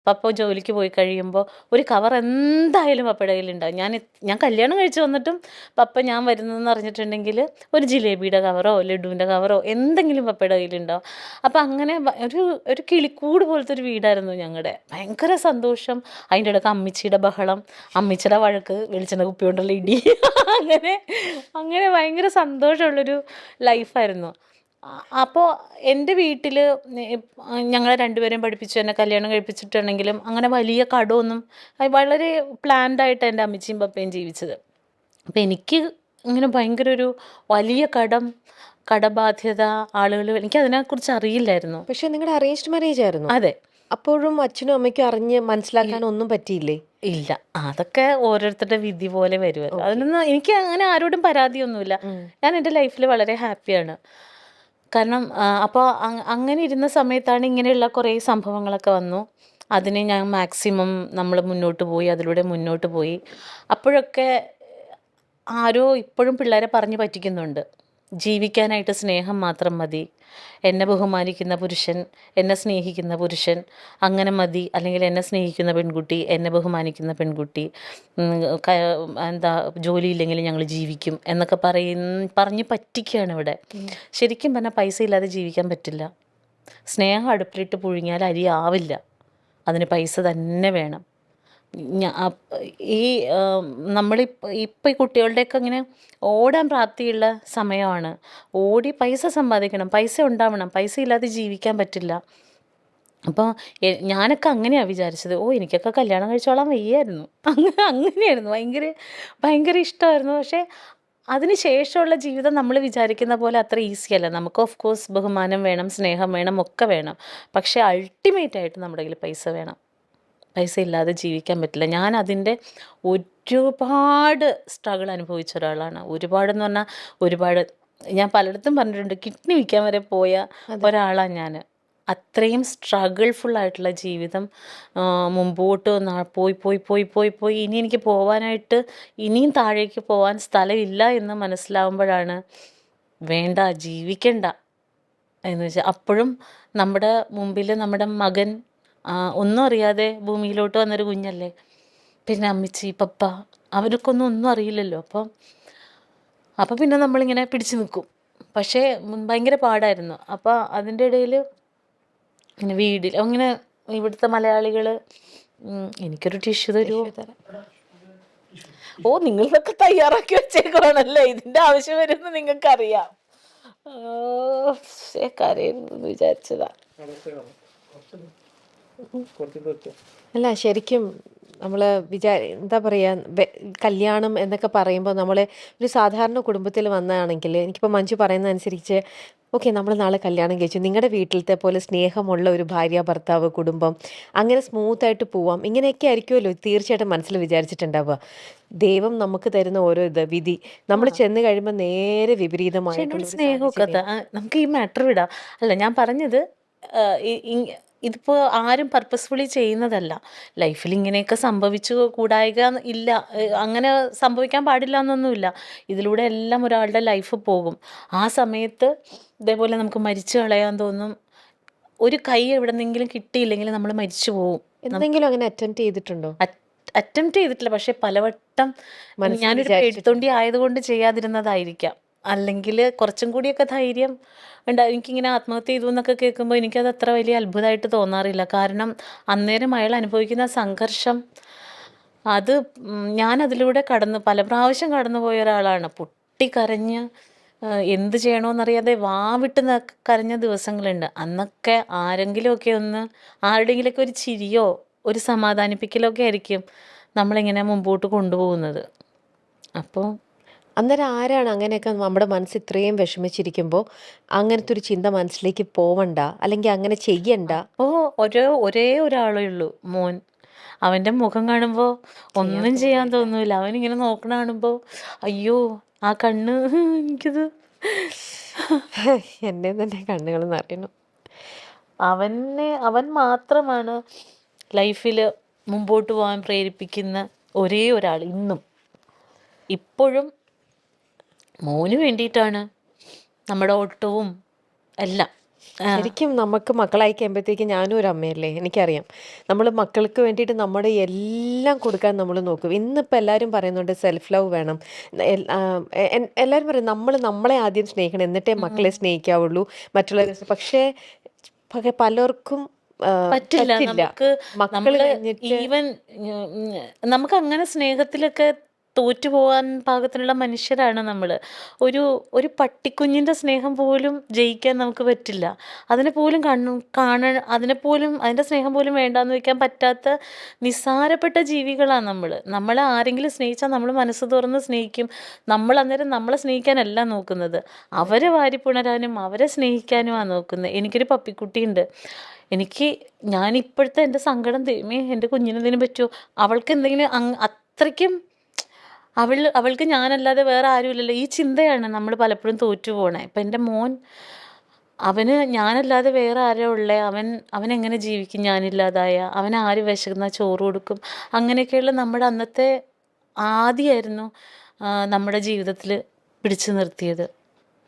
പപ്പ ജോലിക്ക് പോയി കഴിയുമ്പോൾ ഒരു കവർ എന്തായാലും പപ്പയുടെ കയ്യിലുണ്ടാവും. ഞാൻ കല്യാണം കഴിച്ച് വന്നിട്ടും പപ്പ ഞാൻ വരുന്നതെന്ന് അറിഞ്ഞിട്ടുണ്ടെങ്കിൽ ഒരു ജിലേബിയുടെ കവറോ ലഡുവിൻ്റെ കവറോ എന്തെങ്കിലും പപ്പയുടെ കയ്യിലുണ്ടാവും. അപ്പോൾ അങ്ങനെ ഒരു ഒരു കിളിക്കൂട് പോലത്തെ ഒരു വീടായിരുന്നു ഞങ്ങളുടെ. ഭയങ്കര സന്തോഷം. അതിൻ്റെ ഇടയ്ക്ക് അമ്മിച്ചിയുടെ ബഹളം, അമ്മിച്ചിയുടെ വഴക്ക്, വെളിച്ചെണ്ണ കുപ്പി കൊണ്ടുള്ള ഇടി അങ്ങനെ അങ്ങനെ ഭയങ്കര സന്തോഷമുള്ളൊരു ലൈഫായിരുന്നു. അപ്പോൾ എൻ്റെ വീട്ടിൽ ഞങ്ങളെ രണ്ടുപേരെയും പഠിപ്പിച്ചു എന്നെ കല്യാണം കഴിപ്പിച്ചിട്ടുണ്ടെങ്കിലും അങ്ങനെ വലിയ കടമൊന്നും വളരെ പ്ലാൻഡ് ആയിട്ട് എൻ്റെ അമ്മച്ചിയും പപ്പയും ജീവിച്ചത്. അപ്പം എനിക്ക് ഇങ്ങനെ ഭയങ്കര ഒരു വലിയ കടബാധ്യത ആളുകൾ എനിക്കതിനെക്കുറിച്ച് അറിയില്ലായിരുന്നു. പക്ഷെ നിങ്ങളുടെ അറേഞ്ച്ഡ് മാരേജ് ആയിരുന്നു? അതെ. അപ്പോഴും അച്ഛനും അമ്മയ്ക്കും അറിഞ്ഞ് മനസ്സിലാക്കാനൊന്നും പറ്റിയില്ലേ? ഇല്ല, അതൊക്കെ ഓരോരുത്തരുടെ വിധി പോലെ വരുമല്ലോ. അതിനൊന്നും എനിക്ക് അങ്ങനെ ആരോടും പരാതിയൊന്നുമില്ല. ഞാൻ എൻ്റെ ലൈഫിൽ വളരെ ഹാപ്പിയാണ്. കാരണം അപ്പോൾ അങ്ങനെ ഇരുന്ന സമയത്താണ് ഇങ്ങനെയുള്ള കുറേ സംഭവങ്ങളൊക്കെ വന്നു. അതിനെ ഞാൻ മാക്സിമം നമ്മൾ മുന്നോട്ട് പോയി, അതിലൂടെ മുന്നോട്ട് പോയി. അപ്പോഴൊക്കെ ആരോ ഇപ്പോഴും പിള്ളേരെ പറഞ്ഞു പറ്റിക്കുന്നുണ്ട്, ജീവിക്കാനായിട്ട് സ്നേഹം മാത്രം മതി, എന്നെ ബഹുമാനിക്കുന്ന പുരുഷൻ, എന്നെ സ്നേഹിക്കുന്ന പുരുഷൻ അങ്ങനെ മതി, അല്ലെങ്കിൽ എന്നെ സ്നേഹിക്കുന്ന പെൺകുട്ടി, എന്നെ ബഹുമാനിക്കുന്ന പെൺകുട്ടി, എന്താ ജോലിയില്ലെങ്കിൽ ഞങ്ങൾ ജീവിക്കും എന്നൊക്കെ പറഞ്ഞ് പറ്റിക്കുകയാണ് ഇവിടെ. ശരിക്കും പറഞ്ഞാൽ പൈസ ഇല്ലാതെ ജീവിക്കാൻ പറ്റില്ല. സ്നേഹം അടുപ്പിലിട്ട് പുഴുങ്ങിയാൽ അരി ആവില്ല, അതിന് പൈസ തന്നെ വേണം. ഈ നമ്മളിപ്പോൾ ഈ കുട്ടികളുടെയൊക്കെ ഇങ്ങനെ ഓടാൻ പ്രാപ്തിയുള്ള സമയമാണ്. ഓടി പൈസ സമ്പാദിക്കണം, പൈസ ഉണ്ടാവണം, പൈസ ഇല്ലാതെ ജീവിക്കാൻ പറ്റില്ല. അപ്പോൾ ഞാനൊക്കെ അങ്ങനെയാണ് വിചാരിച്ചത്. എനിക്കൊക്കെ കല്യാണം കഴിച്ചോളാൻ വയ്യായിരുന്നു. അങ്ങനെയായിരുന്നു. ഭയങ്കര ഇഷ്ടമായിരുന്നു. പക്ഷേ അതിന് ശേഷമുള്ള ജീവിതം നമ്മൾ വിചാരിക്കുന്ന പോലെ അത്ര ഈസിയല്ല. നമുക്ക് ഓഫ് കോഴ്സ് ബഹുമാനം വേണം, സ്നേഹം വേണം, ഒക്കെ വേണം. പക്ഷേ അൾട്ടിമേറ്റായിട്ട് നമ്മുടെ കയ്യിൽ പൈസ വേണം. പൈസ ഇല്ലാതെ ജീവിക്കാൻ പറ്റില്ല. ഞാൻ അതിൻ്റെ ഒരുപാട് സ്ട്രഗിൾ അനുഭവിച്ച ഒരാളാണ്. ഒരുപാടെന്ന് പറഞ്ഞാൽ ഒരുപാട്. ഞാൻ പലയിടത്തും പറഞ്ഞിട്ടുണ്ട്, കിഡ്നി വിൽക്കാൻ വരെ പോയ ഒരാളാണ് ഞാൻ. അത്രയും സ്ട്രഗിൾഫുള്ളായിട്ടുള്ള ജീവിതം മുമ്പോട്ട് പോയി പോയി പോയി പോയി പോയി ഇനി എനിക്ക് പോകാനായിട്ട് ഇനിയും താഴേക്ക് പോകാൻ സ്ഥലമില്ല എന്ന് മനസ്സിലാവുമ്പോഴാണ് വേണ്ട, ജീവിക്കണ്ട എന്ന് വെച്ചാൽ. അപ്പോഴും നമ്മുടെ മുമ്പിൽ നമ്മുടെ മകൻ ഒന്നും അറിയാതെ ഭൂമിയിലോട്ട് വന്നൊരു കുഞ്ഞല്ലേ. പിന്നെ അമ്മച്ചി പപ്പ അവർക്കൊന്നും ഒന്നും അറിയില്ലല്ലോ. അപ്പം പിന്നെ നമ്മളിങ്ങനെ പിടിച്ചു നിൽക്കും. പക്ഷേ ഭയങ്കര പാടായിരുന്നു. അപ്പോൾ അതിൻ്റെ ഇടയിൽ ഇങ്ങനെ വീട്ടിൽ അങ്ങനെ ഇവിടുത്തെ മലയാളികൾ എനിക്കൊരു ടിഷ്യൂ തരുമോ? നിങ്ങളിതൊക്കെ തയ്യാറാക്കി വെച്ചേക്കുവാണല്ലേ, ഇതിൻ്റെ ആവശ്യം വരുമെന്ന് നിങ്ങൾക്കറിയാം. കരയെന്ന് വിചാരിച്ചതാ. അല്ല, ശരിക്കും നമ്മൾ എന്താ പറയുക, കല്യാണം എന്നൊക്കെ പറയുമ്പോൾ നമ്മൾ ഒരു സാധാരണ കുടുംബത്തിൽ വന്നതാണെങ്കിൽ, എനിക്കിപ്പോൾ മഞ്ജു പറയുന്ന അനുസരിച്ച് ഓക്കെ, നമ്മൾ നാളെ കല്യാണം കഴിച്ചു, നിങ്ങളുടെ വീട്ടിലത്തെ പോലെ സ്നേഹമുള്ള ഒരു ഭാര്യ ഭർത്താവ് കുടുംബം അങ്ങനെ സ്മൂത്തായിട്ട് പോവാം, ഇങ്ങനെയൊക്കെ ആയിരിക്കുമല്ലോ തീർച്ചയായിട്ടും മനസ്സിൽ വിചാരിച്ചിട്ടുണ്ടാവുക. ദൈവം നമുക്ക് തരുന്ന ഓരോ വിധി നമ്മൾ ചെന്ന് കഴിയുമ്പോൾ നേരെ വിപരീതമായിട്ടുള്ള സ്നേഹമൊക്കെ നമുക്ക് ഈ മാറ്റർ വിടാം. അല്ല, ഞാൻ പറഞ്ഞത് ഇതിപ്പോൾ ആരും പർപ്പസ്ഫുള്ളി ചെയ്യുന്നതല്ല. ലൈഫിൽ ഇങ്ങനെയൊക്കെ സംഭവിച്ചു കൂടായിക ഇല്ല, അങ്ങനെ സംഭവിക്കാൻ പാടില്ല എന്നൊന്നുമില്ല. ഇതിലൂടെ എല്ലാം ഒരാളുടെ ലൈഫ് പോകും. ആ സമയത്ത് ഇതേപോലെ നമുക്ക് മരിച്ചു കളയാൻ തോന്നും. ഒരു കൈ എവിടെന്നെങ്കിലും കിട്ടിയില്ലെങ്കിൽ നമ്മൾ മരിച്ചു പോകും. എന്തെങ്കിലും അങ്ങനെ അറ്റംപ്റ്റ് ചെയ്തിട്ടുണ്ടോ? അറ്റംപ്റ്റ് ചെയ്തിട്ടില്ല, പക്ഷെ പലവട്ടം ഞാനൊരു പേടിത്തൊണ്ടി ആയതുകൊണ്ട് ചെയ്യാതിരുന്നതായിരിക്കാം. അല്ലെങ്കിൽ കുറച്ചും കൂടിയൊക്കെ ധൈര്യം എനിക്കിങ്ങനെ ആത്മഹത്യ ചെയ്തു എന്നൊക്കെ കേൾക്കുമ്പോൾ എനിക്കത് അത്ര വലിയ അത്ഭുതമായിട്ട് തോന്നാറില്ല. കാരണം അന്നേരം അയാൾ അനുഭവിക്കുന്ന സംഘർഷം, അത് ഞാനതിലൂടെ പല പ്രാവശ്യം കടന്നു പോയ ഒരാളാണ്. പൊട്ടിക്കരഞ്ഞ് എന്ത് ചെയ്യണമെന്നറിയാതെ വാവിട്ട് കരഞ്ഞ ദിവസങ്ങളുണ്ട്. അന്നൊക്കെ ആരെങ്കിലുമൊക്കെ ആരുടെയെങ്കിലുമൊക്കെ ഒരു ചിരിയോ ഒരു സമാധാനിപ്പിക്കലൊക്കെ ആയിരിക്കും നമ്മളിങ്ങനെ മുമ്പോട്ട് കൊണ്ടുപോകുന്നത്. അപ്പോൾ അന്നേരം ആരാണ് അങ്ങനെയൊക്കെ നമ്മുടെ മനസ്സ് ഇത്രയും വിഷമിച്ചിരിക്കുമ്പോൾ അങ്ങനത്തെ ഒരു ചിന്ത മനസ്സിലേക്ക് പോവണ്ട, അല്ലെങ്കിൽ അങ്ങനെ ചെയ്യണ്ട? ഒരേ ഒരാളേ ഉള്ളൂ, മോൻ. അവൻ്റെ മുഖം കാണുമ്പോൾ ഒന്നും ചെയ്യാൻ തോന്നൂല. അവനിങ്ങനെ നോക്കണ കാണുമ്പോൾ അയ്യോ ആ കണ്ണ് എനിക്കത് എൻ്റെ തന്നെ കണ്ണുകൾ നിറയണു. അവൻ മാത്രമാണ് ലൈഫിൽ മുമ്പോട്ട് പോകാൻ പ്രേരിപ്പിക്കുന്ന ഒരേ ഒരാൾ ഇന്നും. ഇപ്പോഴും മോന് വേണ്ടിയിട്ടാണ് നമ്മുടെ ഓട്ടവും എല്ലാം. ശരിക്കും നമുക്ക് മക്കളായി കഴിയുമ്പോഴത്തേക്ക് ഞാനും ഒരു അമ്മയല്ലേ, എനിക്കറിയാം. നമ്മൾ മക്കൾക്ക് വേണ്ടിയിട്ട് നമ്മുടെ എല്ലാം കൊടുക്കാൻ നമ്മൾ നോക്കും. ഇന്നിപ്പോൾ എല്ലാവരും പറയുന്നുണ്ട് സെൽഫ് ലവ് വേണം. എല്ലാവരും പറയും നമ്മൾ നമ്മളെ ആദ്യം സ്നേഹിക്കണം എന്നിട്ടേ മക്കളെ സ്നേഹിക്കാവുള്ളൂ, മറ്റുള്ളവരെ. പക്ഷേ പലർക്കും പറ്റില്ല പറ്റില്ല. നമുക്ക്. മക്കൾ നമ്മള് കഴിഞ്ഞിട്ട് ഈവൻ നമുക്ക് അങ്ങനെ സ്നേഹത്തിലൊക്കെ തോറ്റുപോകാൻ പാകത്തിനുള്ള മനുഷ്യരാണ് നമ്മൾ. ഒരു ഒരു പട്ടിക്കുഞ്ഞിൻ്റെ സ്നേഹം പോലും ജയിക്കാൻ നമുക്ക് പറ്റില്ല. അതിനെ പോലും അതിനെപ്പോലും അതിൻ്റെ സ്നേഹം പോലും വേണ്ടാന്ന് വെക്കാൻ പറ്റാത്ത നിസ്സാരപ്പെട്ട ജീവികളാണ് നമ്മൾ. നമ്മളെ ആരെങ്കിലും സ്നേഹിച്ചാൽ നമ്മൾ മനസ്സ് തുറന്ന് സ്നേഹിക്കും. നമ്മൾ അന്നേരം നമ്മളെ സ്നേഹിക്കാനല്ല നോക്കുന്നത്, അവരെ വാരിപ്പുണരാനും അവരെ സ്നേഹിക്കാനുമാണ് നോക്കുന്നത്. എനിക്കൊരു പപ്പിക്കുട്ടിയുണ്ട്. ഞാൻ ഇപ്പോഴത്തെ എൻ്റെ സങ്കടം, ദൈവമേ എൻ്റെ കുഞ്ഞിനെന്തെങ്കിലും പറ്റുമോ, അവൾക്ക് എന്തെങ്കിലും അത്രയ്ക്കും അവൾക്ക് ഞാനല്ലാതെ വേറെ ആരുമില്ലല്ലോ, ഈ ചിന്തയാണ് നമ്മൾ പലപ്പോഴും തോറ്റു പോണേ. ഇപ്പം എൻ്റെ മോൻ, അവന് ഞാനല്ലാതെ വേറെ ആരാ ഉള്ളേ, അവനെങ്ങനെ ജീവിക്കും ഞാനില്ലാതായ, അവൻ ആര് വിശക്കുന്ന ചോറ് കൊടുക്കും. അങ്ങനെയൊക്കെയുള്ള നമ്മുടെ അന്നത്തെ ആദിയായിരുന്നു നമ്മുടെ ജീവിതത്തിൽ പിടിച്ചു നിർത്തിയത്.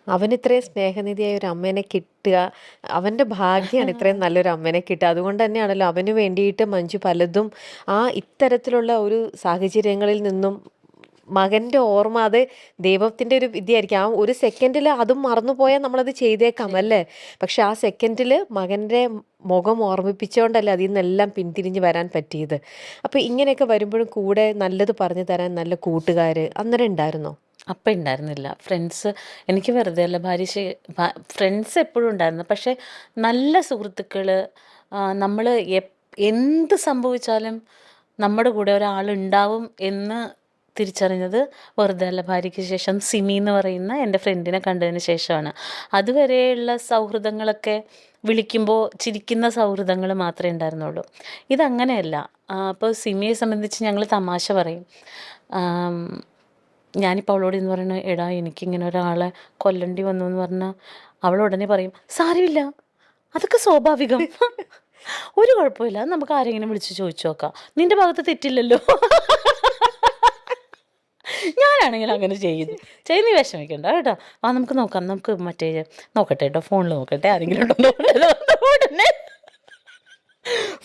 അവന് ഇത്രയും സ്നേഹനിധിയായ ഒരു അമ്മേനെ കിട്ടുക അവൻ്റെ ഭാഗ്യമാണ്, ഇത്രയും നല്ലൊരു അമ്മേനെ കിട്ടുക. അതുകൊണ്ട് തന്നെയാണല്ലോ അവന് വേണ്ടിയിട്ട് മഞ്ജു പലതും ഇത്തരത്തിലുള്ള ഒരു സാഹചര്യങ്ങളിൽ നിന്നും മകൻ്റെ ഓർമ്മ, അത് ദൈവത്തിൻ്റെ ഒരു വിദ്യയായിരിക്കും. ആ ഒരു സെക്കൻഡിൽ അതും മറന്നുപോയാൽ നമ്മളത് ചെയ്തേക്കാം അല്ലേ. പക്ഷെ ആ സെക്കൻഡിൽ മകൻ്റെ മുഖം ഓർമ്മിപ്പിച്ചുകൊണ്ടല്ലേ അതിൽ നിന്നെല്ലാം പിന്തിരിഞ്ഞ് വരാൻ പറ്റിയത്. അപ്പോൾ ഇങ്ങനെയൊക്കെ വരുമ്പോഴും കൂടെ നല്ലത് പറഞ്ഞു തരാൻ നല്ല കൂട്ടുകാർ അന്നേരം ഉണ്ടായിരുന്നോ? അപ്പം ഉണ്ടായിരുന്നില്ല. ഫ്രണ്ട്സ്, എനിക്ക് വെറുതെ അല്ല ഭാര്യ, ഫ്രണ്ട്സ് എപ്പോഴും ഉണ്ടായിരുന്നു. പക്ഷേ നല്ല സുഹൃത്തുക്കൾ, നമ്മൾ എന്ത് സംഭവിച്ചാലും നമ്മുടെ കൂടെ ഒരാളുണ്ടാവും എന്ന് തിരിച്ചറിഞ്ഞത് വെറുതെ അല്ല ഭാര്യയ്ക്ക് ശേഷം സിമി എന്ന് പറയുന്ന എൻ്റെ ഫ്രണ്ടിനെ കണ്ടതിന് ശേഷമാണ്. അതുവരെയുള്ള സൗഹൃദങ്ങളൊക്കെ വിളിക്കുമ്പോൾ ചിരിക്കുന്ന സൗഹൃദങ്ങൾ മാത്രമേ ഉണ്ടായിരുന്നുള്ളൂ. ഇതങ്ങനെയല്ല. അപ്പോൾ സിമിയെ സംബന്ധിച്ച് ഞങ്ങൾ തമാശ പറയും. ഞാനിപ്പോൾ അവളോട് എന്ന് പറയുന്നത്, എടാ എനിക്കിങ്ങനെ ഒരാളെ കൊല്ലണ്ടി വന്നു എന്ന് പറഞ്ഞാൽ അവൾ ഉടനെ പറയും, സാരമില്ല, അതൊക്കെ സ്വാഭാവികം, ഒരു കുഴപ്പമില്ല, അത് നമുക്ക് ആരെങ്കിലും വിളിച്ച് ചോദിച്ചു നോക്കാം, നിന്റെ ഭാഗത്ത് തെറ്റില്ലല്ലോ. ഞാനാണെങ്കിൽ അങ്ങനെ നീ വിഷമിക്കണ്ട കേട്ടോ, നമുക്ക് നോക്കാം, നമുക്ക് മറ്റേ നോക്കട്ടെ കേട്ടോ, ഫോണിൽ നോക്കട്ടെ ആരെങ്കിലും ഉണ്ടോ ഉടനെ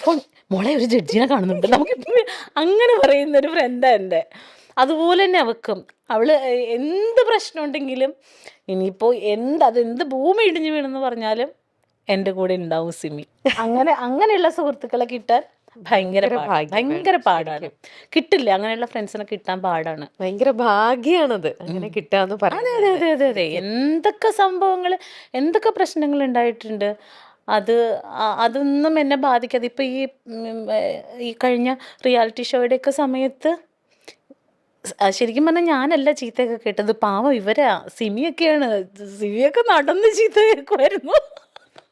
ഫോൺ, മോളെ ഒരു ജഡ്ജിനെ കാണുന്നുണ്ട്, നമുക്ക് അങ്ങനെ പറയുന്നൊരു ഫ്രണ്ടാണ് എൻ്റെ. അതുപോലെ തന്നെ അവൾ എന്ത് പ്രശ്നം ഉണ്ടെങ്കിലും, ഇനിയിപ്പോൾ അതെന്ത് ഭൂമി ഇടിഞ്ഞു വീണെന്ന് പറഞ്ഞാലും എൻ്റെ കൂടെ ഉണ്ടാവും സിമി. അങ്ങനെയുള്ള സുഹൃത്തുക്കളെ കിട്ടാൻ ഭയങ്കര പാടാണ്. കിട്ടില്ല, അങ്ങനെയുള്ള ഫ്രണ്ട്സിനെ കിട്ടാൻ പാടാണ്. ഭയങ്കര ഭാഗ്യാണത് അങ്ങനെ കിട്ടാന്ന് അതെ അതെ അതെ അതെ അതെ. എന്തൊക്കെ സംഭവങ്ങൾ, എന്തൊക്കെ പ്രശ്നങ്ങൾ ഉണ്ടായിട്ടുണ്ട്, അതൊന്നും എന്നെ ബാധിക്കാതെ. ഇപ്പം ഈ കഴിഞ്ഞ റിയാലിറ്റി ഷോയുടെയൊക്കെ സമയത്ത് ശരിക്കും പറഞ്ഞാൽ ഞാനല്ല ചീത്തയൊക്കെ കേട്ടത്, പാവം ഇവരാ, സിമിയൊക്കെയാണ്. സിമിയൊക്കെ നടന്ന് ചീത്ത കേൾക്കുമായിരുന്നു.